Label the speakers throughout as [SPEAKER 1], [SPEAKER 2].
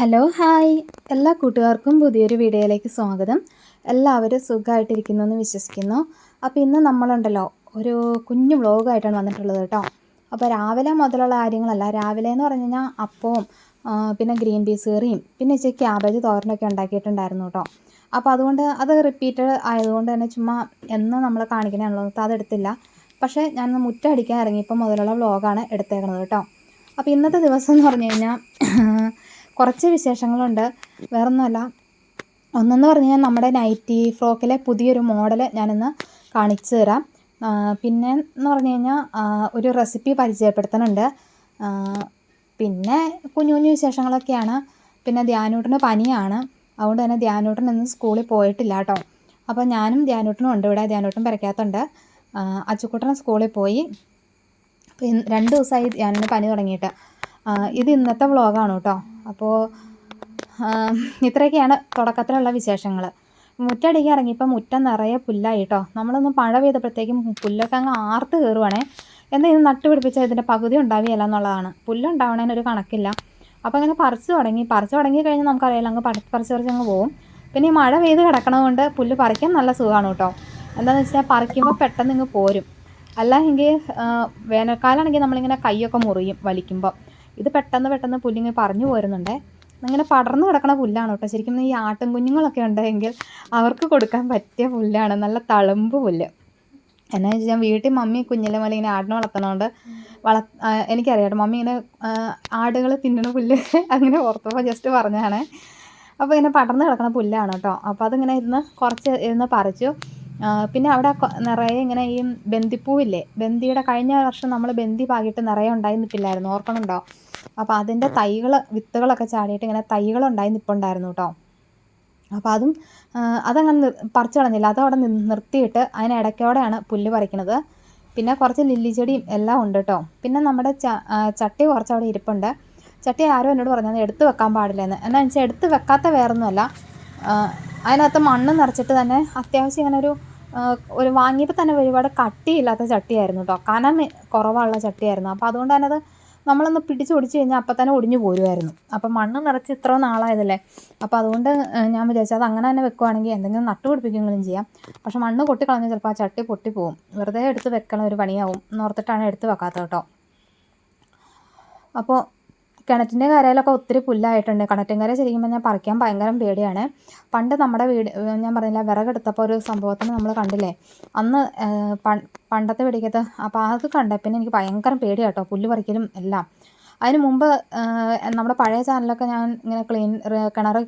[SPEAKER 1] Hello hi എല്ലാ കൂട്ടുകാർക്കും പുതിയൊരു വീഡിയോയിലേക്ക് സ്വാഗതം. എല്ലാവരും സുഖമായിട്ടിരിക്കുന്നു എന്ന് വിശ്വസിക്കുന്നു. അപ്പോൾ ഇന്ന് നമ്മളുണ്ടല്ലോ ഒരു കുഞ്ഞു വ്ളോഗായിട്ടാണ് വന്നിട്ടുള്ളത് കേട്ടോ. അപ്പോൾ രാവിലെ മുതലുള്ള കാര്യങ്ങളല്ല, രാവിലെ എന്ന് പറഞ്ഞു കഴിഞ്ഞാൽ അപ്പവും പിന്നെ ഗ്രീൻ പീസ് കറിയും പിന്നെ ഇച്ചിരി ക്യാബേജ് തോരനൊക്കെ ഉണ്ടാക്കിയിട്ടുണ്ടായിരുന്നു കേട്ടോ. അപ്പോൾ അതുകൊണ്ട് അത് റിപ്പീറ്റ് ആയതുകൊണ്ട് തന്നെ ചുമ്മാ എന്ന് നമ്മൾ കാണിക്കണതാണല്ലോ, അതെടുത്തില്ല. പക്ഷേ ഞാൻ മുറ്റടിക്കാൻ ഇറങ്ങിയപ്പോൾ മുതലുള്ള വ്ളോഗാണ് എടുത്തേക്കുന്നത് കേട്ടോ. അപ്പോൾ ഇന്നത്തെ ദിവസം എന്ന് പറഞ്ഞു കഴിഞ്ഞാൽ കുറച്ച് വിശേഷങ്ങളുണ്ട്. വേറൊന്നുമല്ല, ഒന്നെന്ന് പറഞ്ഞു കഴിഞ്ഞാൽ നമ്മുടെ നൈറ്റി ഫ്രോക്കിലെ പുതിയൊരു മോഡൽ ഞാനിന്ന് കാണിച്ചു തരാം. പിന്നെ എന്ന് പറഞ്ഞു കഴിഞ്ഞാൽ ഒരു റെസിപ്പി പരിചയപ്പെടുത്തുന്നുണ്ട്. പിന്നെ കുഞ്ഞു കുഞ്ഞു വിശേഷങ്ങളൊക്കെയാണ്. പിന്നെ ധ്യാനൂട്ടന് പനിയാണ്, അതുകൊണ്ട് തന്നെ ധ്യാനൂട്ടൻ ഇന്ന് സ്കൂളിൽ പോയിട്ടില്ല കേട്ടോ. അപ്പോൾ ഞാനും ധ്യാനൂട്ടനും ഉണ്ട് ഇവിടെ. ധ്യാനൂട്ടൻ പെരയ്ക്കകത്തുണ്ട്. അച്ചുക്കുട്ടൻ സ്കൂളിൽ പോയി. 2 ദിവസമായി ധ്യാനൂട്ടന് പനി തുടങ്ങിയിട്ട്. ഇത് ഇന്നത്തെ വ്ളോഗാണ് കേട്ടോ. അപ്പോൾ ഇത്രയൊക്കെയാണ് തുടക്കത്തിലുള്ള വിശേഷങ്ങൾ. മുറ്റടിക്കാൻ ഇറങ്ങിയപ്പോൾ മുറ്റം നിറയെ പുല്ലായി കേട്ടോ. നമ്മളൊന്ന് മഴ പെയ്തപ്പോഴത്തേക്കും പുല്ലൊക്കെ അങ്ങ് ആർത്ത് കയറുവാണേ. എന്നാൽ ഇത് നട്ടുപിടിപ്പിച്ചാൽ ഇതിൻ്റെ പകുതി ഉണ്ടാവുകയില്ല എന്നുള്ളതാണ്. പുല്ലുണ്ടാവണതിനൊരു കണക്കില്ല. അപ്പോൾ അങ്ങനെ പറിച്ചു തുടങ്ങി കഴിഞ്ഞാൽ നമുക്കറിയാലോ, അങ്ങ് പറിച്ച് അങ്ങ് പോകും. പിന്നെ ഈ മഴ പെയ്ത് കിടക്കണതുകൊണ്ട് പുല്ല് പറിക്കാൻ നല്ല സുഖമാണ് കേട്ടോ. എന്താണെന്ന് വെച്ചാൽ പറിക്കുമ്പോൾ പെട്ടെന്ന് ഇങ്ങ് പോരും. അല്ലെങ്കിൽ വേനൽക്കാലമാണെങ്കിൽ നമ്മളിങ്ങനെ കൈയൊക്കെ മുറിയും വലിക്കുമ്പോൾ. ഇത് പെട്ടെന്ന് പുല്ലിങ്ങനെ പറഞ്ഞു പോരുന്നുണ്ട്. ഇങ്ങനെ പടർന്നു കിടക്കണ പുല്ലാണ് കേട്ടോ. ശരിക്കും ഈ ആട്ടും കുഞ്ഞുങ്ങളൊക്കെ ഉണ്ടെങ്കിൽ അവർക്ക് കൊടുക്കാൻ പറ്റിയ പുല്ലാണ്, നല്ല തളമ്പ് പുല്ല്. എന്നാ വെച്ചാൽ വീട്ടിൽ മമ്മി കുഞ്ഞിലെ പോലെ ഇങ്ങനെ ആടിനെ വളർത്തണോണ്ട് എനിക്കറിയാം മമ്മി ഇങ്ങനെ ആടുകൾ തിന്നണ പുല്ല് അങ്ങനെ ഓർത്തപ്പോൾ ജസ്റ്റ് പറഞ്ഞതാണ്. അപ്പോൾ ഇങ്ങനെ പടർന്നു കിടക്കണ പുല്ലാണ് കേട്ടോ. അപ്പോൾ അതിങ്ങനെ ഇരുന്ന് പറിച്ചു. പിന്നെ അവിടെ നിറയെ ഇങ്ങനെ ഈ ബന്ദിപ്പൂവില്ലേ, ബന്ദിയുടെ കഴിഞ്ഞ വർഷം നമ്മൾ ബന്ദി പാകിയിട്ട് നിറയെ ഉണ്ടായി നിൽപ്പില്ലായിരുന്നു, ഓർക്കണുണ്ടോ? അപ്പോൾ അതിൻ്റെ വിത്തുകളൊക്കെ ചാടിയിട്ട് ഇങ്ങനെ തൈകളുണ്ടായി നിൽപ്പുണ്ടായിരുന്നു കേട്ടോ. അപ്പോൾ അതങ്ങനെ പറിച്ചു കളഞ്ഞില്ല, അതവിടെ നിർത്തിയിട്ട് അതിനിടയ്ക്കോടെയാണ് പുല്ല് പറിക്കണത്. പിന്നെ കുറച്ച് ലില്ലി ചെടിയും എല്ലാം ഉണ്ട് കേട്ടോ. പിന്നെ നമ്മുടെ ചട്ടി കുറച്ച് അവിടെ ഇരിപ്പുണ്ട്. ചട്ടി ആരും എന്നോട് പറഞ്ഞത് എടുത്ത് വെക്കാൻ പാടില്ലെന്ന്. എന്നാന്ന് വെച്ചാൽ എടുത്ത് വെക്കാത്ത വേറൊന്നുമല്ല, അതിനകത്ത് മണ്ണ് നിറച്ചിട്ട് തന്നെ അത്യാവശ്യം ഇങ്ങനെ ഒരു വാങ്ങിയപ്പോൾ തന്നെ ഒരുപാട് കട്ടിയില്ലാത്ത ചട്ടിയായിരുന്നു കേട്ടോ. കനം കുറവുള്ള ചട്ടിയായിരുന്നു. അപ്പോൾ അതുകൊണ്ട് തന്നെ അത് നമ്മളൊന്ന് പിടിച്ചൊടിച്ച് കഴിഞ്ഞാൽ അപ്പം തന്നെ ഒടിഞ്ഞു പോരുമായിരുന്നു. അപ്പം മണ്ണ് നിറച്ച് ഇത്ര നാളായതല്ലേ. അപ്പോൾ അതുകൊണ്ട് ഞാൻ വിചാരിച്ചു അത് അങ്ങനെ തന്നെ വെക്കുവാണെങ്കിൽ എന്തെങ്കിലും നട്ടുപിടിപ്പിക്കുകയും ചെയ്യാം. പക്ഷെ മണ്ണ് കൊട്ടിക്കളഞ്ഞാൽ ചിലപ്പോൾ ആ ചട്ടി പൊട്ടിപ്പോവും. വെറുതെ എടുത്ത് വെക്കണ ഒരു പണിയാവും എന്നോർത്തിട്ടാണ് എടുത്ത് വെക്കാത്തത് കേട്ടോ. അപ്പോൾ കിണറ്റിൻ്റെ കരയിലൊക്കെ ഒത്തിരി പുല്ലായിട്ടുണ്ട്. കിണറ്റിൻകര ശരിക്കും പറഞ്ഞാൽ പറിക്കാൻ ഭയങ്കര പേടിയാണ്. പണ്ട് നമ്മുടെ വീട് ഞാൻ പറഞ്ഞില്ല, വിറകെടുത്തപ്പോൾ ഒരു സംഭവത്തിന് നമ്മൾ കണ്ടില്ലേ അന്ന്, പണ്ടത്തെ വെടിക്കത്ത്. അപ്പോൾ അത് കണ്ട പിന്നെ എനിക്ക് ഭയങ്കര പേടിയാണ് കേട്ടോ, പുല്ല് പറിക്കലും എല്ലാം. അതിന് മുമ്പ് നമ്മുടെ പഴയ ചാനലൊക്കെ ഞാൻ ഇങ്ങനെ കിണർ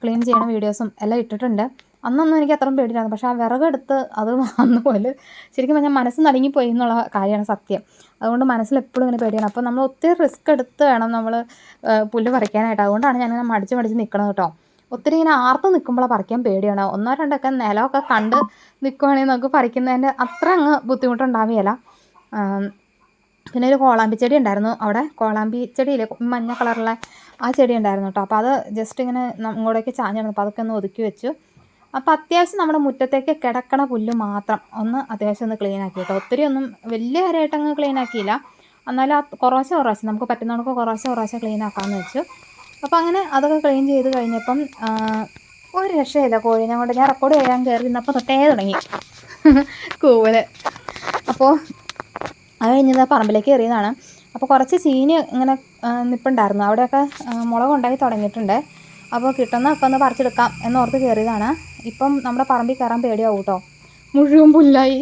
[SPEAKER 1] ക്ലീൻ ചെയ്യണ വീഡിയോസും എല്ലാം ഇട്ടിട്ടുണ്ട്. അന്നൊന്നും എനിക്ക് അത്രയും പേടിയില്ലായിരുന്നു. പക്ഷേ ആ വിറകെടുത്ത് അത് വന്ന പോലെ ശരിക്കും പറഞ്ഞാൽ മനസ്സ് നടുങ്ങിപ്പോയി എന്നുള്ള കാര്യമാണ് സത്യം. അതുകൊണ്ട് മനസ്സിൽ എപ്പോഴും ഇങ്ങനെ പേടിയാണ്. അപ്പോൾ നമ്മൾ ഒത്തിരി റിസ്ക് എടുത്ത് വേണം നമ്മൾ പുല്ല് പറിക്കാനായിട്ട്. അതുകൊണ്ടാണ് ഞാനിങ്ങനെ മടിച്ച് നിൽക്കണത് കേട്ടോ. ഒത്തിരി ഇങ്ങനെ ആർത്ത് നിൽക്കുമ്പോഴാണ് പറിക്കാൻ പേടിയാണ്. 1-2 നിലമൊക്കെ കണ്ട് നിൽക്കുവാണെങ്കിൽ നമുക്ക് പറിക്കുന്നതിൻ്റെ അത്ര അങ്ങ് ബുദ്ധിമുട്ടുണ്ടാവുകയില്ല. പിന്നെ ഒരു കോളാമ്പി ചെടി ഉണ്ടായിരുന്നു അവിടെ. കോളാമ്പി ചെടിയില്ലേ, മഞ്ഞ കളറുള്ള ആ ചെടി ഉണ്ടായിരുന്നു കേട്ടോ. അപ്പോൾ അത് ജസ്റ്റ് ഇങ്ങനെ ഇങ്ങോട്ടേക്ക് ചാഞ്ഞാണ്. അപ്പോൾ അതൊക്കെ ഒന്ന് ഒതുക്കി വെച്ചു. അപ്പോൾ അത്യാവശ്യം നമ്മുടെ മുറ്റത്തേക്ക് കിടക്കണ പുല്ല് മാത്രം അത്യാവശ്യം ഒന്ന് ക്ലീൻ ആക്കി കേട്ടോ. ഒത്തിരി ഒന്നും വലിയ കാര്യമായിട്ട് അങ്ങ് ക്ലീൻ ആക്കിയില്ല. എന്നാലും കുറേശ്ശെ നമുക്ക് പറ്റുന്നവർക്ക് കുറേശ്ശെ ക്ലീൻ ആക്കാമെന്ന് വെച്ചു. അപ്പോൾ അങ്ങനെ അതൊക്കെ ക്ലീൻ ചെയ്ത് കഴിഞ്ഞപ്പം ഒരു രക്ഷയില്ല, കോഴീനെ കൊണ്ട് ഞാൻ റെക്കോർഡ് ചെയ്യാൻ കയറി നിന്നപ്പോൾ തൊട്ടേ തുടങ്ങി കൂവല്. അപ്പോൾ അത് കഴിഞ്ഞത് പറമ്പിലേക്ക് കയറിയതാണ്. അപ്പോൾ കുറച്ച് ചീനി ഇങ്ങനെ നിൽപ്പുണ്ടായിരുന്നു. അവിടെയൊക്കെ മുളക് ഉണ്ടാക്കി തുടങ്ങിയിട്ടുണ്ട്. അപ്പോൾ കിട്ടുന്നതൊക്കെ ഒന്ന് പറിച്ചെടുക്കാം എന്നോർത്ത് കയറിയതാണ്. ഇപ്പം നമ്മുടെ പറമ്പിൽ കയറാൻ പേടിയാവും കേട്ടോ, മുഴുവൻ പുല്ലായി.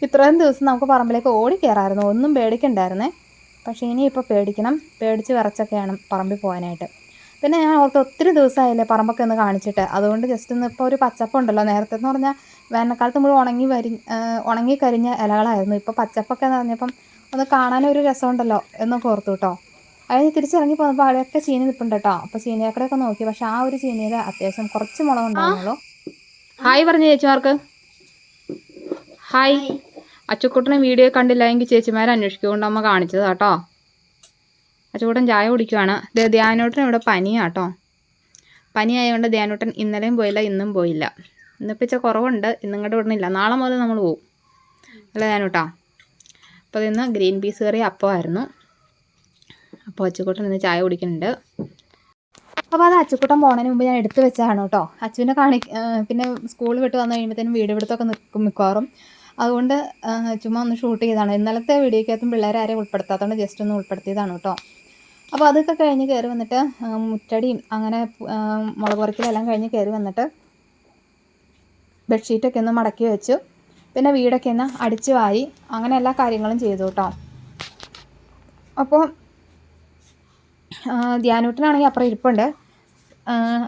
[SPEAKER 1] ഇത്രയും ദിവസം നമുക്ക് പറമ്പിലേക്ക് ഓടി കയറാമായിരുന്നു, ഒന്നും പേടിക്കണ്ടായിരുന്നേ. പക്ഷേ ഇനിയിപ്പോൾ പേടിച്ച് വിറച്ചൊക്കെയാണ് പറമ്പിൽ പോകാനായിട്ട്. പിന്നെ ഞാൻ ഓർത്ത് ഒത്തിരി ദിവസമായില്ലേ പറമ്പൊക്കെ ഒന്ന് കാണിച്ചിട്ട്, അതുകൊണ്ട് ജസ്റ്റ് ഒന്ന് ഇപ്പോൾ ഒരു പച്ചപ്പുണ്ടല്ലോ. നേരത്തെ എന്ന് പറഞ്ഞാൽ വേനൽക്കാലത്ത് മുഴുവൻ ഉണങ്ങിക്കരിഞ്ഞ ഇലകളായിരുന്നു. ഇപ്പോൾ പച്ചപ്പൊക്കെ എന്ന് പറഞ്ഞപ്പം ഒന്ന് കാണാനൊരു രസമുണ്ടല്ലോ എന്നൊക്കെ ഓർത്തു കേട്ടോ. അതിന് തിരിച്ചിറങ്ങി പോകുമ്പോൾ അവിടെയൊക്കെ ചീനി നിൽപ്പുണ്ട് കേട്ടോ. അപ്പോൾ ചീനിയക്കടയൊക്കെ നോക്കി. പക്ഷേ ആ ഒരു ചീനിയിൽ അത്യാവശ്യം കുറച്ച് മുളക് ഉണ്ടായിരുന്നുള്ളൂ. ഹായ് പറഞ്ഞു ചേച്ചിമാർക്ക്. ഹായ്. അച്ചുക്കുട്ടനെ വീഡിയോ കണ്ടില്ല എങ്കിൽ ചേച്ചിമാരെ അന്വേഷിക്കൊണ്ട് അമ്മ കാണിച്ചത് കേട്ടോ. അച്ചുകൂട്ടൻ ചായ കുടിക്കുവാണ്. ധ്യാനൂട്ടൻ ഇവിടെ പനിയാട്ടോ. പനി ആയതുകൊണ്ട് ധ്യാനൂട്ടൻ ഇന്നലെയും പോയില്ല, ഇന്നും പോയില്ല. ഇന്നിപ്പിച്ച കുറവുണ്ട്, ഇന്നിങ്ങോട്ട് വിടണില്ല. നാളെ മുതൽ നമ്മൾ പോവും അല്ല ധ്യാനൂട്ടാ. അപ്പോൾ ഇന്ന് ഗ്രീൻ പീസ് കറി അപ്പമായിരുന്നു. അപ്പോൾ അച്ചുകൂട്ടൻ ഇന്ന് ചായ കുടിക്കുന്നുണ്ട്. അപ്പോൾ അത് അച്ചുക്കുട്ടൻ പോണതിന് മുമ്പ് ഞാൻ എടുത്ത് വെച്ചതാണ് കേട്ടോ. അച്ചുവിനെ പിന്നെ സ്കൂൾ വിട്ട് വന്നു കഴിയുമ്പോഴത്തേനും വീഡിയോ എടുത്തൊക്കെ നിൽക്കും മിക്കവാറും. അതുകൊണ്ട് ചുമ്മാ ഒന്ന് ഷൂട്ട് ചെയ്തതാണ്. ഇന്നലത്തെ വീഡിയോക്കകത്തും പിള്ളേരെ ആരെയും ഉൾപ്പെടുത്താത്തതുകൊണ്ട് ജസ്റ്റ് ഒന്ന് ഉൾപ്പെടുത്തിയതാണ് കേട്ടോ. അപ്പോൾ അതൊക്കെ കഴിഞ്ഞ് കയറി വന്നിട്ട് മുറ്റടിയും അങ്ങനെ മുളക് പറിക്കലെല്ലാം കഴിഞ്ഞ് കയറി വന്നിട്ട് ബെഡ്ഷീറ്റൊക്കെ ഒന്ന് മടക്കി വെച്ചു. പിന്നെ വീടൊക്കെ ഒന്ന് അടിച്ചു വാരി അങ്ങനെ എല്ലാ കാര്യങ്ങളും ചെയ്തു കേട്ടോ. അപ്പോൾ ധ്യാനൂട്ടനാണെങ്കിൽ അപ്പുറം ഇരിപ്പുണ്ട്,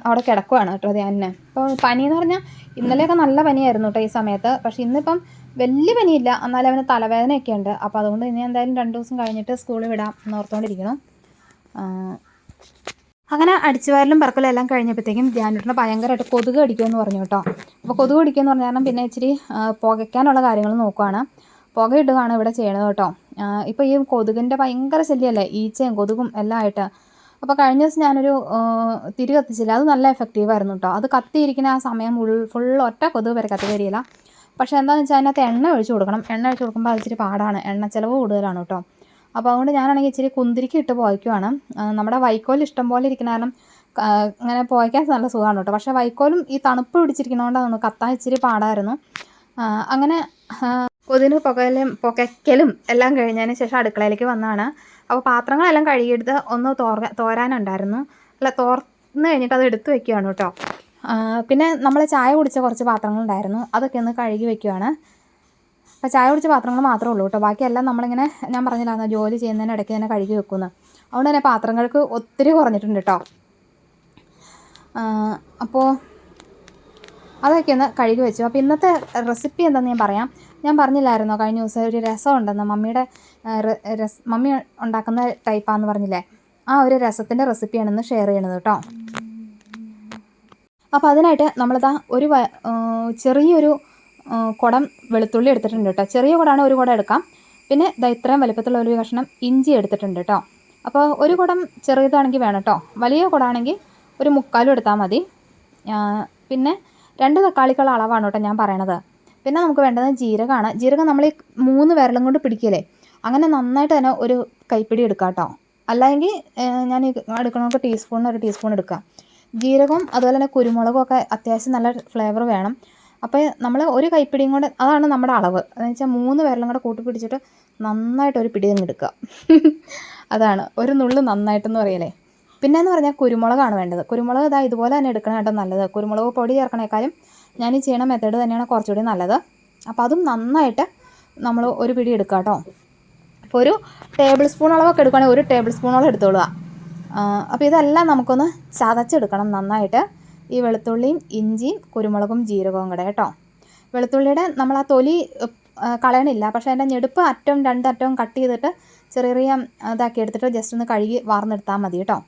[SPEAKER 1] അവിടെ കിടക്കുവാണ് കേട്ടോ ധ്യാനിന്. അപ്പോൾ പനിയെന്ന് പറഞ്ഞാൽ ഇന്നലെയൊക്കെ നല്ല പനിയായിരുന്നു കേട്ടോ ഈ സമയത്ത്. പക്ഷേ ഇന്നിപ്പം വലിയ പനിയില്ല, എന്നാലും അവന് തലവേദനയൊക്കെ ഉണ്ട്. അപ്പോൾ അതുകൊണ്ട് ഇനി എന്തായാലും 2 ദിവസം കഴിഞ്ഞിട്ട് സ്കൂളിൽ വിടാം എന്നോർത്തുകൊണ്ടിരിക്കണം. അങ്ങനെ അടിച്ചുവാരലും പറക്കലും എല്ലാം കഴിഞ്ഞപ്പോഴത്തേക്കും ധ്യാനൂട്ടനെ ഭയങ്കരമായിട്ട് കൊതുക് കടിക്കുമെന്ന് പറഞ്ഞു കേട്ടോ. അപ്പോൾ കൊതുക് കടിക്കുമെന്ന് പറഞ്ഞാൽ കാരണം പിന്നെ ഇച്ചിരി പുകയ്ക്കാനുള്ള കാര്യങ്ങൾ നോക്കുവാണ്. പുകയിടുകയാണ് ഇവിടെ ചെയ്യണത് കേട്ടോ. ഇപ്പോൾ ഈ കൊതുകിൻ്റെ ഭയങ്കര ശല്യമല്ലേ, ഈച്ചയും കൊതുകും എല്ലാം ആയിട്ട്. അപ്പോൾ കഴിഞ്ഞ ദിവസം ഞാനൊരു തിരി കത്തിച്ചില്ല, അത് നല്ല എഫക്റ്റീവായിരുന്നു കേട്ടോ. അത് കത്തിയിരിക്കുന്ന ആ സമയം ഫുൾ ഒറ്റ കൊതുക് വരെ കത്തി വരികയില്ല. പക്ഷേ എന്താണെന്ന് വെച്ചാൽ അതിനകത്ത് എണ്ണ ഒഴിച്ച് കൊടുക്കണം. എണ്ണ ഒഴിച്ച് കൊടുക്കുമ്പോൾ അത് ഇച്ചിരി പാടാണ്, എണ്ണ ചിലവ് കൂടുതലാണ് കേട്ടോ. അപ്പോൾ അതുകൊണ്ട് ഞാനാണെങ്കിൽ ഇച്ചിരി കുന്തിരിക്ക് ഇട്ട് പുകയ്ക്കുവാണ്. നമ്മുടെ വൈക്കോൽ ഇഷ്ടം പോലെ ഇരിക്കുന്ന കാരണം അങ്ങനെ പുകയ്ക്കാൻ നല്ല സുഖമാണ് കേട്ടോ. പക്ഷേ വൈക്കോലും ഈ തണുപ്പ് പിടിച്ചിരിക്കുന്നതുകൊണ്ടാണ് കത്താൻ ഇച്ചിരി പാടായിരുന്നു. അങ്ങനെ കൊതുകിന് പുകയ്ക്കലും എല്ലാം കഴിഞ്ഞതിന് ശേഷം അടുക്കളയിലേക്ക് വന്നതാണ്. അപ്പോൾ പാത്രങ്ങളെല്ലാം കഴുകിയെടുത്ത് ഒന്ന് തോരാനുണ്ടായിരുന്നു. തോർന്ന് കഴിഞ്ഞിട്ട് അത് എടുത്ത് വയ്ക്കുകയാണ് കേട്ടോ. പിന്നെ നമ്മൾ ചായ കുടിച്ച കുറച്ച് പാത്രങ്ങളുണ്ടായിരുന്നു, അതൊക്കെ ഒന്ന് കഴുകി വയ്ക്കുകയാണ്. അപ്പോൾ ചായ കുടിച്ച പാത്രങ്ങൾ മാത്രമേ ഉള്ളൂ കേട്ടോ. ബാക്കിയെല്ലാം നമ്മളിങ്ങനെ, ഞാൻ പറഞ്ഞില്ലായിരുന്നു ജോലി ചെയ്യുന്നതിനിടയ്ക്ക് തന്നെ കഴുകി വെക്കുന്നു. അതുകൊണ്ട് തന്നെ പാത്രങ്ങൾക്ക് ഒത്തിരി കുറഞ്ഞിട്ടുണ്ട് കേട്ടോ. അപ്പോൾ അതൊക്കെ ഒന്ന് കഴുകി വെച്ചു. അപ്പോൾ ഇന്നത്തെ റെസിപ്പി എന്താണെന്ന് ഞാൻ പറയാം. ഞാൻ പറഞ്ഞില്ലായിരുന്നോ കഴിഞ്ഞ ദിവസം ഒരു രസം ഉണ്ടെന്ന്, മമ്മി ഉണ്ടാക്കുന്ന ടൈപ്പാന്ന് പറഞ്ഞില്ലേ, ആ ഒരു രസത്തിൻ്റെ റെസിപ്പിയാണെന്ന് ഷെയർ ചെയ്യണത് കേട്ടോ. അപ്പോൾ അതിനായിട്ട് നമ്മളിതാ ഒരു ചെറിയൊരു കുടം വെളുത്തുള്ളി എടുത്തിട്ടുണ്ട് കേട്ടോ. ചെറിയ കുടമാണ്, ഒരു കുടം എടുക്കാം. പിന്നെ ഇതാ ഇത്രയും വലുപ്പത്തിലുള്ള ഒരു കഷ്ണം ഇഞ്ചി എടുത്തിട്ടുണ്ട് കേട്ടോ. അപ്പോൾ ഒരു കുടം ചെറിയതാണെങ്കിൽ വേണം കേട്ടോ. വലിയ കുടമാണെങ്കിൽ ഒരു 3/4 എടുത്താൽ മതി. പിന്നെ 2 തക്കാളിക്കുള്ള അളവാണ് കേട്ടോ ഞാൻ പറയണത്. പിന്നെ നമുക്ക് വേണ്ടത് ജീരകമാണ്. ജീരകം നമ്മൾ ഈ 3 വിരലും കൊണ്ട് പിടിക്കില്ലേ, അങ്ങനെ നന്നായിട്ട് തന്നെ ഒരു കൈപ്പിടി എടുക്കാം കേട്ടോ. അല്ലെങ്കിൽ ഞാൻ എടുക്കണമെങ്കിൽ ഒരു ടീസ്പൂൺ എടുക്കാം. ജീരകവും അതുപോലെ തന്നെ കുരുമുളകും ഒക്കെ അത്യാവശ്യം നല്ല ഫ്ലേവർ വേണം. അപ്പോൾ നമ്മൾ ഒരു കൈപ്പിടിയും കൊണ്ട്, അതാണ് നമ്മുടെ അളവ്. എന്ന് വെച്ചാൽ 3 വിരലും കൂടെ കൂട്ടി പിടിച്ചിട്ട് നന്നായിട്ട് ഒരു പിടി അങ്ങ് എടുക്കുക. അതാണ് ഒരു നുള്ളു നന്നായിട്ടെന്ന് പറയലേ. പിന്നെയെന്ന് പറഞ്ഞാൽ കുരുമുളകാണ് വേണ്ടത്. കുരുമുളക് ഇതാ ഇതുപോലെ തന്നെ എടുക്കണം കേട്ടോ നല്ലത്. കുരുമുളക് പൊടി ചേർക്കണേക്കാളും ഞാൻ ഈ ചെയ്യണ മെത്തേഡ് തന്നെയാണ് കുറച്ചുകൂടി നല്ലത്. അപ്പോൾ അതും നന്നായിട്ട് നമ്മൾ ഒരു പിടി എടുക്കുക കേട്ടോ. അപ്പോൾ ഒരു ടേബിൾ സ്പൂൺ അളവൊക്കെ എടുക്കുകയാണെങ്കിൽ 1 ടേബിൾ സ്പൂണോളം എടുത്തോളുക. അപ്പോൾ ഇതെല്ലാം നമുക്കൊന്ന് ചതച്ചെടുക്കണം നന്നായിട്ട്. ഈ വെളുത്തുള്ളിയും ഇഞ്ചിയും കുരുമുളകും ജീരകവും കൂടെ കേട്ടോ. വെളുത്തുള്ളിയുടെ നമ്മൾ ആ തൊലി കളയണില്ല, പക്ഷേ അതിൻ്റെ ഞെടുപ്പ് 2 അറ്റവും കട്ട് ചെയ്തിട്ട് ചെറിയ ഇതാക്കി എടുത്തിട്ട് ജസ്റ്റ് ഒന്ന് കഴുകി വാർന്നെടുത്താൽ മതി കേട്ടോ.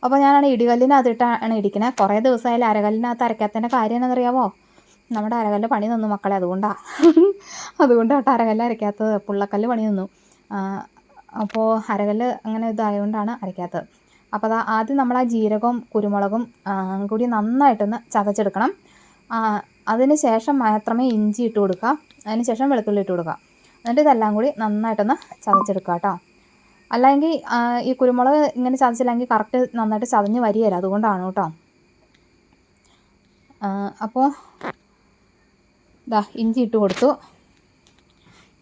[SPEAKER 1] അപ്പോൾ ഞാനാണ് ഇടികല്ലിനകത്തിട്ടാണ് ഇടിക്കുന്നത്. കുറേ ദിവസമായാലും അരകല്ലിനകത്ത് അരയ്ക്കാത്തതിൻ്റെ കാര്യം എന്താണെന്നറിയാമോ? നമ്മുടെ അരകല്ല് പണി നിന്നു മക്കളെ, അതുകൊണ്ടാട്ടോ അരകല്ല് അരയ്ക്കാത്തത്. പുള്ളക്കല്ല് പണി നിന്നു. അപ്പോൾ അരകല്ല് അങ്ങനെ ഇതായതുകൊണ്ടാണ് അരയ്ക്കാത്തത്. അപ്പോൾ ആദ്യം നമ്മൾ ആ ജീരകവും കുരുമുളകും കൂടി നന്നായിട്ടൊന്ന് ചതച്ചെടുക്കണം. അതിന് ശേഷം മാത്രമേ ഇഞ്ചി ഇട്ട് കൊടുക്കുക, അതിന് ശേഷം വെളുത്തുള്ളി ഇട്ട് കൊടുക്കുക. എന്നിട്ട് ഇതെല്ലാം കൂടി നന്നായിട്ടൊന്ന് ചതച്ചെടുക്കുക കേട്ടോ. അല്ലെങ്കിൽ ഈ കുരുമുളക് ഇങ്ങനെ ചതച്ചില്ലെങ്കിൽ കറക്റ്റ് നന്നായിട്ട് ചതഞ്ഞ് വരികയില്ല, അതുകൊണ്ടാണ് കേട്ടോ. അപ്പോൾ ഇതാ ഇഞ്ചി ഇട്ട് കൊടുത്തു.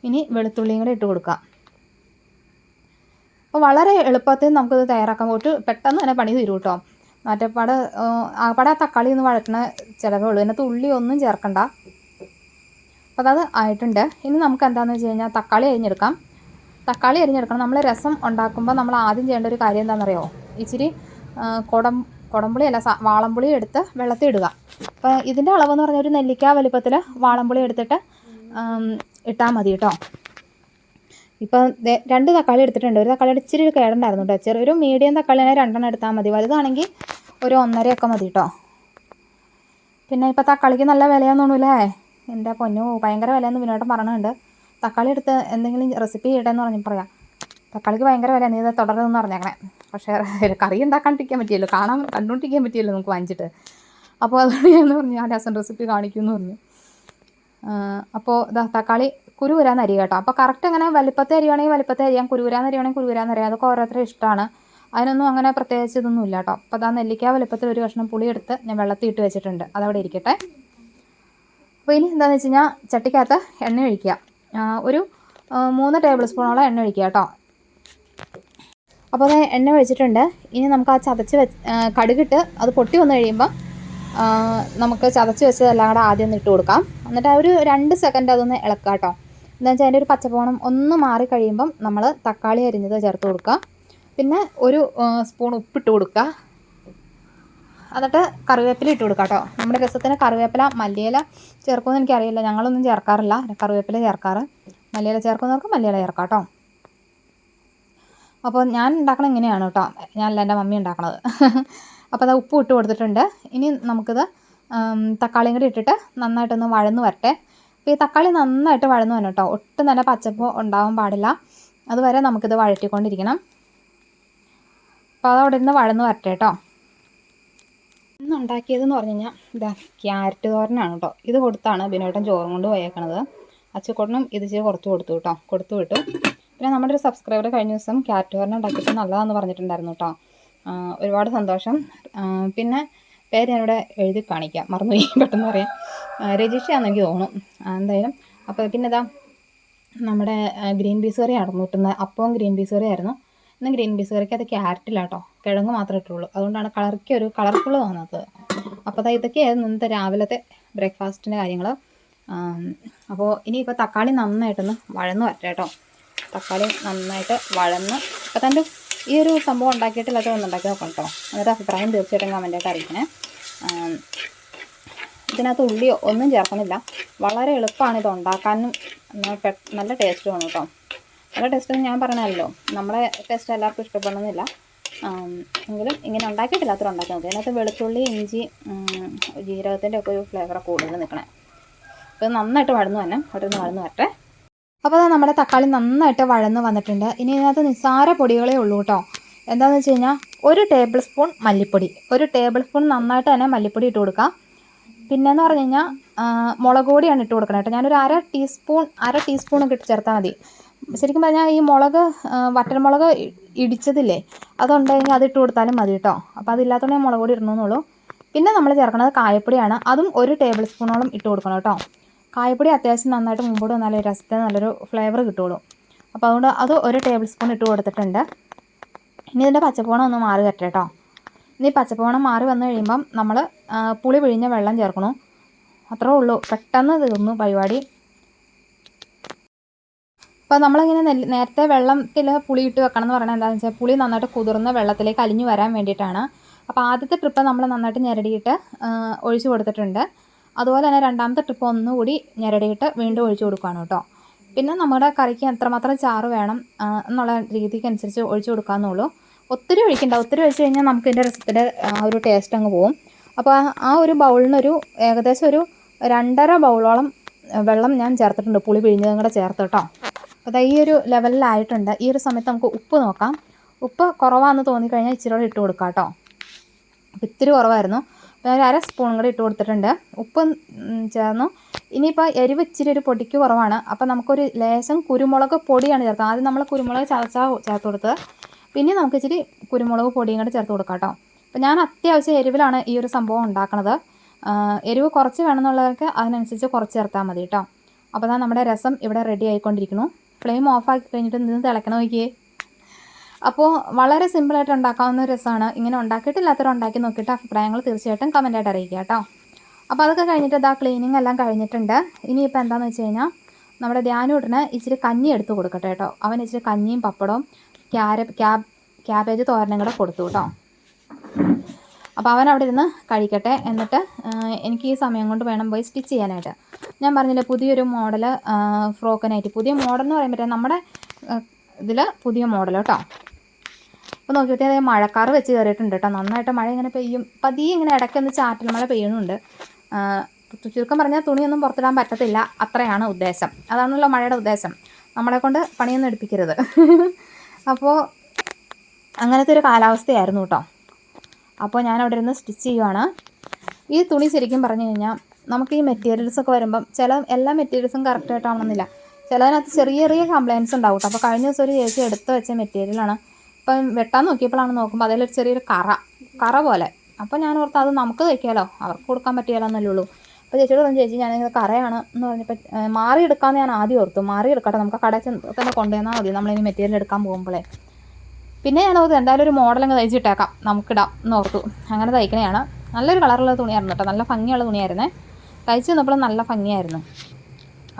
[SPEAKER 1] ഇനി വെളുത്തുള്ളിയും കൂടെ ഇട്ട് കൊടുക്കാം. അപ്പോൾ വളരെ എളുപ്പത്തിൽ നമുക്കിത് തയ്യാറാക്കാൻ പോയിട്ട് പെട്ടെന്ന് തന്നെ പണി തീരും കേട്ടോ. ആകപ്പാടെ തക്കാളി ഒന്ന് വഴറ്റണ ചിലവേ ഉള്ളൂ, ഇതിനകത്ത് ഉള്ളി ഒന്നും ചേർക്കണ്ട. അപ്പോൾ അത് ആയിട്ടുണ്ട്. ഇനി നമുക്ക് എന്താണെന്ന് വെച്ച് കഴിഞ്ഞാൽ തക്കാളി അരിഞ്ഞെടുക്കണം. നമ്മൾ രസം ഉണ്ടാക്കുമ്പോൾ നമ്മൾ ആദ്യം ചെയ്യേണ്ട ഒരു കാര്യം എന്താണെന്നറിയോ? ഇച്ചിരി കുടംപുളിയല്ല വാളംപുളി എടുത്ത് വെള്ളത്തിൽ ഇടുക. അപ്പോൾ ഇതിൻ്റെ അളവെന്ന് പറഞ്ഞാൽ ഒരു നെല്ലിക്ക വലുപ്പത്തിൽ വാളംപുളി എടുത്തിട്ട് ഇട്ടാൽ മതി കേട്ടോ. ഇപ്പോൾ 2 തക്കാളി എടുത്തിട്ടുണ്ട്. ഒരു തക്കാളിയുടെ ഇച്ചിരി കേടുണ്ടായിരുന്നു കേട്ടോ. ചെറിയൊരു മീഡിയം തക്കാളിയാണെങ്കിൽ 2 എടുത്താൽ മതി. വലുതാണെങ്കിൽ ഒരു 1.5 ഒക്കെ മതി കേട്ടോ. പിന്നെ ഇപ്പോൾ തക്കാളിക്ക് നല്ല വിലയാന്ന് തോന്നൂല്ലേ? എൻ്റെ പൊന്നു, ഭയങ്കര വിലയെന്ന് വിനോദം പറഞ്ഞിട്ടുണ്ട്. തക്കാളി എടുത്ത് എന്തെങ്കിലും റെസിപ്പി ചെയ്യട്ടെന്ന് പറഞ്ഞപ്പോൾ പറയാം, തക്കാളിക്ക് ഭയങ്കര വില, നീ ഇത് തുടരുതെന്ന് പറഞ്ഞേക്കണേ. പക്ഷേ കറി ഉണ്ടാക്കാണ്ടിരിക്കാൻ പറ്റിയല്ലോ, കണ്ടുകൊണ്ടിരിക്കാൻ പറ്റിയല്ലോ നമുക്ക് വാങ്ങിച്ചിട്ട്. അപ്പോൾ അതുകൊണ്ട് ഞാൻ പറഞ്ഞു ആ രസം റെസിപ്പി കാണിക്കുമെന്ന് പറഞ്ഞു. അപ്പോൾ തക്കാളി കുരുകുരാന്ന് അരിയുക കേട്ടോ. അപ്പോൾ കറക്റ്റ് അങ്ങനെ വലിപ്പത്തെ അരിയുവാണെങ്കിൽ വലിപ്പത്തെ അരിയാം, കുരുകുരാന്ന് അരിയുവാണെങ്കിൽ കുരുകുരാന്ന് അരിയാം. അതൊക്കെ ഓരോരുത്തരുടെ ഇഷ്ടമാണ്. അതിനൊന്നും അങ്ങനെ പ്രത്യേകിച്ച് ഇതൊന്നും ഇല്ല കേട്ടോ. അപ്പോൾ അതാ നെല്ലിക്ക വലുപ്പത്തിൽ ഒരു കഷ്ണം പുളി എടുത്ത് ഞാൻ വെള്ളത്തിൽ ഇട്ട് വെച്ചിട്ടുണ്ട്, അതവിടെ ഇരിക്കട്ടെ. അപ്പോൾ ഇനി എന്താണെന്ന് വെച്ച് കഴിഞ്ഞാൽ ചട്ടിക്കകത്ത് എണ്ണ ഒഴിക്കുക. ഒരു 3 ടേബിൾ സ്പൂണോളം എണ്ണ ഒഴിക്കുക കേട്ടോ. അപ്പോൾ അത് എണ്ണ ഒഴിച്ചിട്ടുണ്ട്. ഇനി നമുക്ക് ആ ചതച്ച് കടുകിട്ട് അത് പൊട്ടി വന്നു കഴിയുമ്പോൾ നമുക്ക് ചതച്ച് വെച്ചതെല്ലാം കൂടെ ആദ്യം ഒന്ന് ഇട്ട് കൊടുക്കാം. എന്നിട്ട് ഒരു 2 സെക്കൻഡ് അതൊന്ന് ഇളക്കുക കേട്ടോ. എന്താ വെച്ചാൽ അതിൻ്റെ ഒരു പച്ചപ്പോണം ഒന്ന് മാറി കഴിയുമ്പം നമ്മൾ തക്കാളി അരിഞ്ഞത് ചേർത്ത് കൊടുക്കുക. പിന്നെ ഒരു സ്പൂൺ ഉപ്പിട്ട് കൊടുക്കുക. എന്നിട്ട് കറിവേപ്പില ഇട്ട് കൊടുക്കുക കേട്ടോ. നമ്മുടെ രസത്തിന് കറിവേപ്പില മല്ലിയില ചേർക്കുമെന്ന് എനിക്കറിയില്ല, ഞങ്ങളൊന്നും ചേർക്കാറില്ല, കറിവേപ്പില ചേർക്കാറ്. മല്ലിയില ചേർക്കുന്നവർക്ക് മല്ലിയില ചേർക്കാം കേട്ടോ. അപ്പോൾ ഞാൻ ഉണ്ടാക്കണത് ഇങ്ങനെയാണ് കേട്ടോ, ഞാനല്ല എൻ്റെ മമ്മി ഉണ്ടാക്കണത്. അപ്പോൾ അത് ഉപ്പ് ഇട്ട് കൊടുത്തിട്ടുണ്ട്. ഇനി നമുക്കിത് തക്കാളിയും കൂടി ഇട്ടിട്ട് നന്നായിട്ടൊന്ന് വഴന്ന് വരട്ടെ. അപ്പോൾ ഈ തക്കാളി നന്നായിട്ട് വഴന്ന് വരണം കേട്ടോ, ഒട്ടും തന്നെ പച്ചപ്പ് ഉണ്ടാവാൻ പാടില്ല. അതുവരെ നമുക്കിത് വഴറ്റിക്കൊണ്ടിരിക്കണം. അപ്പോൾ അതവിടെ ഇരുന്ന് വഴന്ന് വരട്ടെ കേട്ടോ. ഇന്ന് ഉണ്ടാക്കിയതെന്ന് പറഞ്ഞു കഴിഞ്ഞാൽ ഇതാ ക്യാരറ്റ് തോരനാണ് കേട്ടോ. ഇത് കൊടുത്താണ് ബിനോട്ടൻ ചോറും കൊണ്ട് പോയേക്കണത്. അച്ചക്കൂട്ടനും ഇത് ഇച്ചിരി കുറച്ച് കൊടുത്തു വിട്ടു. പിന്നെ നമ്മുടെ ഒരു സബ്സ്ക്രൈബർ കഴിഞ്ഞ ദിവസം ക്യാരറ്റ് തോരൻ ഉണ്ടാക്കിയിട്ട് നല്ലതാണെന്ന് പറഞ്ഞിട്ടുണ്ടായിരുന്നു കേട്ടോ. ഒരുപാട് സന്തോഷം. പിന്നെ പേര് ഞാനിവിടെ എഴുതി കാണിക്കാം, മറന്നുപോയി പെട്ടെന്ന് പറയാം. രജിഷയാണെന്ന് എനിക്ക് തോന്നുന്നു എന്തായാലും. അപ്പോൾ പിന്നെ ഇതാ നമ്മുടെ ഗ്രീൻ പീസ് കറി ആയിരുന്നു കിട്ടുന്നത്. അപ്പവും ഗ്രീൻ പീസ് കറി ആയിരുന്നു. ഇന്ന് ഗ്രീൻ പീസ് കറിക്ക് അത് ക്യാരറ്റില്ല കേട്ടോ, കിഴങ്ങ് മാത്രമേ ഇട്ടുള്ളൂ. അതുകൊണ്ടാണ് കളർക്ക് ഒരു കളർഫുള്ള് തോന്നാത്തത്. അപ്പോൾ അതാ ഇതൊക്കെയായിരുന്നു ഇന്നത്തെ രാവിലത്തെ ബ്രേക്ക്ഫാസ്റ്റിൻ്റെ കാര്യങ്ങൾ. അപ്പോൾ ഇനിയിപ്പോൾ തക്കാളി നന്നായിട്ടൊന്ന് വഴന്ന് വരട്ടെ കേട്ടോ. തക്കാളി നന്നായിട്ട് വഴന്ന് അപ്പോൾ തൻ്റെ ഈ ഒരു സംഭവം ഉണ്ടാക്കിയിട്ടില്ലാത്ത ഒന്ന് ഉണ്ടാക്കി നോക്കണം കേട്ടോ. എന്നിട്ട് അഭിപ്രായം തീർച്ചയായിട്ടും കമൻറ്റായിട്ട് അറിയിക്കണേ. ഇതിനകത്ത് ഉള്ളിയോ ഒന്നും ചേർക്കുന്നില്ല, വളരെ എളുപ്പമാണ് ഇത് ഉണ്ടാക്കാനും, നല്ല ടേസ്റ്റുമാണ് കേട്ടോ. നല്ല ടേസ്റ്റ് ഞാൻ പറഞ്ഞല്ലോ, നമ്മുടെ ടേസ്റ്റ് എല്ലാവർക്കും ഇഷ്ടപ്പെടണമെന്നില്ല, എങ്കിലും ഇങ്ങനെ ഉണ്ടാക്കിയിട്ടില്ലാത്തവർ ഉണ്ടാക്കി നോക്കുക. അതിനകത്ത് വെളുത്തുള്ളി, ഇഞ്ചി, ജീരകത്തിൻ്റെ ഒക്കെ ഒരു ഫ്ലേവർ കൂടുതൽ നിൽക്കണേ. അപ്പോൾ നന്നായിട്ട് വഴന്നു തന്നെ അവിടെ നിന്ന് വഴന്നു വരട്ടെ. അപ്പോൾ നമ്മുടെ തക്കാളി നന്നായിട്ട് വഴന്ന് വന്നിട്ടുണ്ട്. ഇനി ഇതിനകത്ത് നിസ്സാര പൊടികളേ ഉള്ളൂ കേട്ടോ. എന്താണെന്ന് വെച്ച് കഴിഞ്ഞാൽ 1 ടേബിൾ സ്പൂൺ മല്ലിപ്പൊടി, 1 ടേബിൾ സ്പൂൺ നന്നായിട്ട് തന്നെ മല്ലിപ്പൊടി ഇട്ട് കൊടുക്കാം. പിന്നെയെന്ന് പറഞ്ഞു കഴിഞ്ഞാൽ മുളക് പൊടിയാണ് ഇട്ട് കൊടുക്കണം കേട്ടോ. ഞാനൊരു അര ടീസ്പൂണൊക്കെ ഇട്ട് ചേർത്താൽ മതി. ശരിക്കും പറഞ്ഞാൽ ഈ മുളക് വറ്റൽമുളക് ഇടിച്ചതില്ലേ, അതുണ്ടെങ്കിൽ അത് ഇട്ട് കൊടുത്താലും മതി കേട്ടോ. അപ്പോൾ അതില്ലാത്തതുകൊണ്ട് ഞാൻ മുളക് പൊടി ഇടണമെന്നുള്ളൂ. പിന്നെ നമ്മൾ ചേർക്കുന്നത് കായപ്പൊടിയാണ്, അതും 1 ടേബിൾ സ്പൂണോളം ഇട്ട് കൊടുക്കണം കേട്ടോ. കായപ്പൊടി അത്യാവശ്യം നന്നായിട്ട് മുമ്പോട്ട് നല്ലൊരു രസത്തിന് നല്ലൊരു ഫ്ലേവർ കിട്ടുള്ളൂ. അപ്പോൾ അതുകൊണ്ട് അത് 1 ടേബിൾ സ്പൂൺ ഇട്ട് കൊടുത്തിട്ടുണ്ട്. ഇനി ഇതിൻ്റെ പച്ചപ്പോണം ഒന്ന് മാറി വരട്ടെ കേട്ടോ. ഇനി പച്ചപ്പോണം മാറി വന്നു കഴിയുമ്പം നമ്മൾ പുളി പിഴിഞ്ഞ വെള്ളം ചേർക്കണം. അത്രേ ഉള്ളൂ, പെട്ടെന്ന് തീർന്നു പരിപാടി. അപ്പോൾ നമ്മളിങ്ങനെ നേരത്തെ വെള്ളത്തിൽ പുളി ഇട്ട് വെക്കണം എന്ന് പറയുന്നത് എന്താണെന്ന് വെച്ചാൽ പുളി നന്നായിട്ട് കുതിർന്ന വെള്ളത്തിലേക്ക് അലിഞ്ഞു വരാൻ വേണ്ടിയിട്ടാണ്. അപ്പോൾ ആദ്യത്തെ ട്രിപ്പ് നമ്മൾ നന്നായിട്ട് ഞെരടിയിട്ട് ഒഴിച്ച് കൊടുത്തിട്ടുണ്ട്. അതുപോലെ തന്നെ രണ്ടാമത്തെ ട്രിപ്പ് ഒന്നുകൂടി ഞെരടിയിട്ട് വീണ്ടും ഒഴിച്ച് കൊടുക്കുകയാണ് കേട്ടോ. പിന്നെ നമ്മുടെ കറിക്ക് എത്രമാത്രം ചാറ് വേണം എന്നുള്ള രീതിക്ക് അനുസരിച്ച് ഒഴിച്ച് കൊടുക്കാമെന്നുള്ളൂ. ഒത്തിരി ഒഴിക്കണ്ട, ഒത്തിരി ഒഴിച്ച് കഴിഞ്ഞാൽ നമുക്ക് ഇതിൻ്റെ രസത്തിൻ്റെ ഒരു ടേസ്റ്റ് അങ്ങ് പോകും. അപ്പോൾ ആ ഒരു ബൗളിനൊരു ഏകദേശം ഒരു 2.5 ബൗളോളം വെള്ളം ഞാൻ ചേർത്തിട്ടുണ്ട്, പുളി പിഴിഞ്ഞതും കൂടെ ചേർത്ത് കേട്ടോ. അപ്പോൾ ഈ ഒരു ലെവലിലായിട്ടുണ്ട്. ഈ ഒരു സമയത്ത് നമുക്ക് ഉപ്പ് നോക്കാം. ഉപ്പ് കുറവാണെന്ന് തോന്നിക്കഴിഞ്ഞാൽ ഇച്ചിരി കൂടെ ഇട്ട് കൊടുക്കാം കേട്ടോ. അപ്പോൾ ഇത്തിരി കുറവായിരുന്നു, അപ്പോൾ ഞാൻ 1/2 സ്പൂൺ കൂടെ ഇട്ട് കൊടുത്തിട്ടുണ്ട്. ഉപ്പ് ചേർന്നു. ഇനിയിപ്പോൾ എരിവ് ഇച്ചിരി ഒരു പൊടിക്ക് കുറവാണ്. അപ്പോൾ നമുക്കൊരു ലേശം കുരുമുളക് പൊടിയാണ് ചേർക്കുക. ആദ്യം നമ്മൾ കുരുമുളക് ചേർത്ത് കൊടുത്തത്, പിന്നെ നമുക്ക് ഇച്ചിരി കുരുമുളക് പൊടിയും കൂടെ ചേർത്ത് കൊടുക്കാം കേട്ടോ. അപ്പോൾ ഞാൻ അത്യാവശ്യം എരിവിലാണ് ഈ ഒരു സംഭവം ഉണ്ടാക്കണത്. എരിവ് കുറച്ച് വേണമെന്നുള്ളവർക്ക് അതിനനുസരിച്ച് കുറച്ച് ചേർത്താൽ മതി കേട്ടോ. അപ്പോൾ നമ്മുടെ രസം ഇവിടെ റെഡി ആയിക്കൊണ്ടിരിക്കുന്നു. ഫ്ലെയിം ഓഫാക്കി കഴിഞ്ഞിട്ട് നിന്ന് തിളക്കണം നോക്കിയേ. അപ്പോൾ വളരെ സിമ്പിളായിട്ട് ഉണ്ടാക്കാവുന്ന രസമാണ്. ഇങ്ങനെ ഉണ്ടാക്കിയിട്ടില്ലാത്തവർ ഉണ്ടാക്കി നോക്കിയിട്ട് അഭിപ്രായങ്ങൾ തീർച്ചയായിട്ടും കമൻറ്റായിട്ട് അറിയിക്കുക കേട്ടോ. അപ്പോൾ അതൊക്കെ കഴിഞ്ഞിട്ട് ഇതാ ക്ലീനിങ് എല്ലാം കഴിഞ്ഞിട്ടുണ്ട്. ഇനിയിപ്പോൾ എന്താണെന്ന് വെച്ച് കഴിഞ്ഞാൽ നമ്മുടെ ധ്യാനൂട്ടിന് ഇച്ചിരി കഞ്ഞി എടുത്ത് കൊടുക്കട്ടെ കേട്ടോ. അവൻ ഇച്ചിരി കഞ്ഞിയും പപ്പടവും ക്യാബേജ് തോരനും കൂടെ കൊടുത്തു കേട്ടോ. അപ്പോൾ അവൻ അവിടെ ഇരുന്ന് കഴിക്കട്ടെ. എന്നിട്ട് എനിക്ക് ഈ സമയം കൊണ്ട് വേണം പോയി സ്റ്റിച്ച് ചെയ്യാനായിട്ട്. ഞാൻ പറഞ്ഞില്ലേ പുതിയൊരു മോഡൽ ഫ്രോക്കിനായിട്ട്, പുതിയ മോഡൽ എന്ന് പറയുമ്പോൾ നമ്മുടെ ഇതിൽ പുതിയ മോഡൽ കേട്ടോ. അപ്പോൾ നോക്കിയിട്ട് മഴക്കാറ് വെച്ച് കയറിയിട്ടുണ്ട് കേട്ടോ. നന്നായിട്ട് മഴ ഇങ്ങനെ പെയ്യും, പതിയെ ഇങ്ങനെ ഇടയ്ക്കൊന്ന് ചാറ്റൽ മഴ പെയ്യുന്നുണ്ട്. ചുരുക്കം പറഞ്ഞാൽ തുണിയൊന്നും പുറത്തിടാൻ പറ്റത്തില്ല, അത്രയാണ് ഉദ്ദേശം. അതാണല്ലോ മഴയുടെ ഉദ്ദേശം, നമ്മളെ കൊണ്ട് പണിയൊന്നും എടുപ്പിക്കരുത്. അപ്പോൾ അങ്ങനത്തെ ഒരു കാലാവസ്ഥയായിരുന്നു കേട്ടോ. അപ്പോൾ ഞാൻ അവിടെ ഇരുന്ന് സ്റ്റിച്ച് ചെയ്യുവാണ്. ഈ തുണി ശരിക്കും പറഞ്ഞു കഴിഞ്ഞാൽ നമുക്ക് ഈ മെറ്റീരിയൽസൊക്കെ വരുമ്പം എല്ലാ മെറ്റീരിയൽസും കറക്റ്റായിട്ടാവണമെന്നില്ല. ചിലതിനകത്ത് ചെറിയ ചെറിയ കംപ്ലയിൻസ് ഉണ്ടാവും കേട്ടോ. അപ്പോൾ കഴിഞ്ഞ ദിവസം ഒരു ചേച്ചി എടുത്ത് വെച്ച മെറ്റീരിയലാണ് അപ്പം വെട്ടാൻ നോക്കിയപ്പോഴാണ് നോക്കുമ്പോൾ അതിലൊരു ചെറിയൊരു കറ പോലെ. അപ്പോൾ ഞാൻ ഓർത്ത് അത് നമുക്ക് തയ്ക്കാമല്ലോ, അവർക്ക് കൊടുക്കാൻ പറ്റിയാലോ എന്നല്ലേ ഉള്ളൂ. അപ്പോൾ ചേച്ചിയോട് പറഞ്ഞു, ചേച്ചി ഞാനിത് കറയാണ് എന്ന് പറഞ്ഞപ്പോൾ മാറി എടുക്കാമെന്ന് ഞാൻ ആദ്യം ഓർത്തു. മാറി എടുക്കട്ടെ, നമുക്ക് കടയിൽ തന്നെ കൊണ്ടുവന്നാൽ മതി നമ്മളിനി മെറ്റീരിയൽ എടുക്കാൻ പോകുമ്പോഴേ. പിന്നെ ഞാൻ ഓർത്ത് എന്തായാലും ഒരു മോഡലങ്ങ് തയ്ച്ചിട്ടേക്കാം, നമുക്കിടാം എന്ന് ഓർത്തു. അങ്ങനെ തയ്ക്കണയാണ്. നല്ലൊരു കളറുള്ള തുണിയായിരുന്നു കേട്ടോ, നല്ല ഭംഗിയുള്ള തുണിയായിരുന്നേ. തയ്ച്ച് തന്നപ്പോഴും നല്ല ഭംഗിയായിരുന്നു.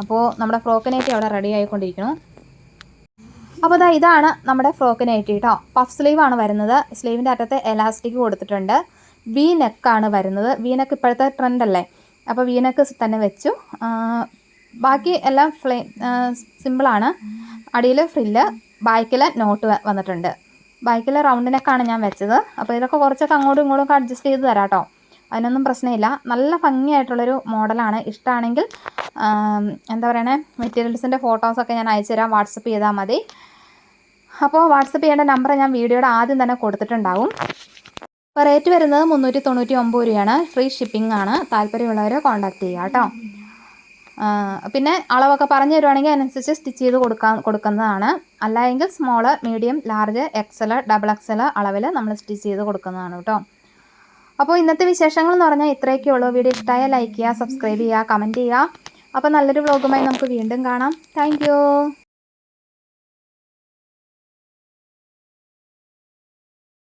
[SPEAKER 1] അപ്പോൾ നമ്മുടെ ഫ്രോക്ക് നൈറ്റി അവിടെ റെഡി ആയിക്കൊണ്ടിരിക്കുന്നു. അപ്പോൾ ഇതാണ് നമ്മുടെ ഫ്രോക്ക് നൈറ്റി കേട്ടോ. പഫ് സ്ലീവാണ് വരുന്നത്. സ്ലീവിൻ്റെ അറ്റത്ത് എലാസ്റ്റിക് കൊടുത്തിട്ടുണ്ട്. വി നെക്കാണ് വരുന്നത്. വി നെക്ക് ഇപ്പോഴത്തെ ട്രെൻഡല്ലേ, അപ്പോൾ വി നെക്ക് തന്നെ വെച്ചു. ബാക്കി എല്ലാം സിമ്പിളാണ്. അടിയിൽ ഫ്രില്ല്, ബാക്കിൽ നോട്ട് വന്നിട്ടുണ്ട്. ബാക്കിൽ റൗണ്ട് നെക്കാണ് ഞാൻ വെച്ചത്. അപ്പോൾ ഇതൊക്കെ കുറച്ചൊക്കെ അങ്ങോട്ടും ഇങ്ങോട്ടും അഡ്ജസ്റ്റ് ചെയ്ത് തരാം കേട്ടോ, അതിനൊന്നും പ്രശ്നമില്ല. നല്ല ഭംഗിയായിട്ടുള്ളൊരു മോഡലാണ്. ഇഷ്ടമാണെങ്കിൽ എന്താ പറയണേ, മെറ്റീരിയൽസിൻ്റെ ഫോട്ടോസൊക്കെ ഞാൻ അയച്ചു തരാം, വാട്സപ്പ് ചെയ്താൽ മതി. അപ്പോൾ വാട്സപ്പ് ചെയ്യേണ്ട നമ്പർ ഞാൻ വീഡിയോയുടെ ആദ്യം തന്നെ കൊടുത്തിട്ടുണ്ടാവും. അപ്പോൾ റേറ്റ് വരുന്നത് 399 രൂപയാണ്. ഫ്രീ ഷിപ്പിംഗ് ആണ്. താല്പര്യമുള്ളവർ കോൺടാക്ട് ചെയ്യുക കേട്ടോ. പിന്നെ അളവൊക്കെ പറഞ്ഞു തരുവാണെങ്കിൽ അതിനനുസരിച്ച് സ്റ്റിച്ച് ചെയ്ത് കൊടുക്കുന്നതാണ്. അല്ലായെങ്കിൽ small, medium, large, XL, double XL അളവിൽ നമ്മൾ സ്റ്റിച്ച് ചെയ്ത് കൊടുക്കുന്നതാണ് കേട്ടോ. അപ്പോൾ ഇന്നത്തെ വിശേഷങ്ങൾ എന്ന് പറഞ്ഞാൽ ഇത്രയൊക്കെ ഉള്ളൂ. വീഡിയോ ഇഷ്ടമായാൽ ലൈക്ക് ചെയ്യുക, സബ്സ്ക്രൈബ് ചെയ്യുക, കമൻറ്റ് ചെയ്യുക. അപ്പോൾ നല്ലൊരു വ്ലോഗുമായി നമുക്ക് വീണ്ടും കാണാം. താങ്ക്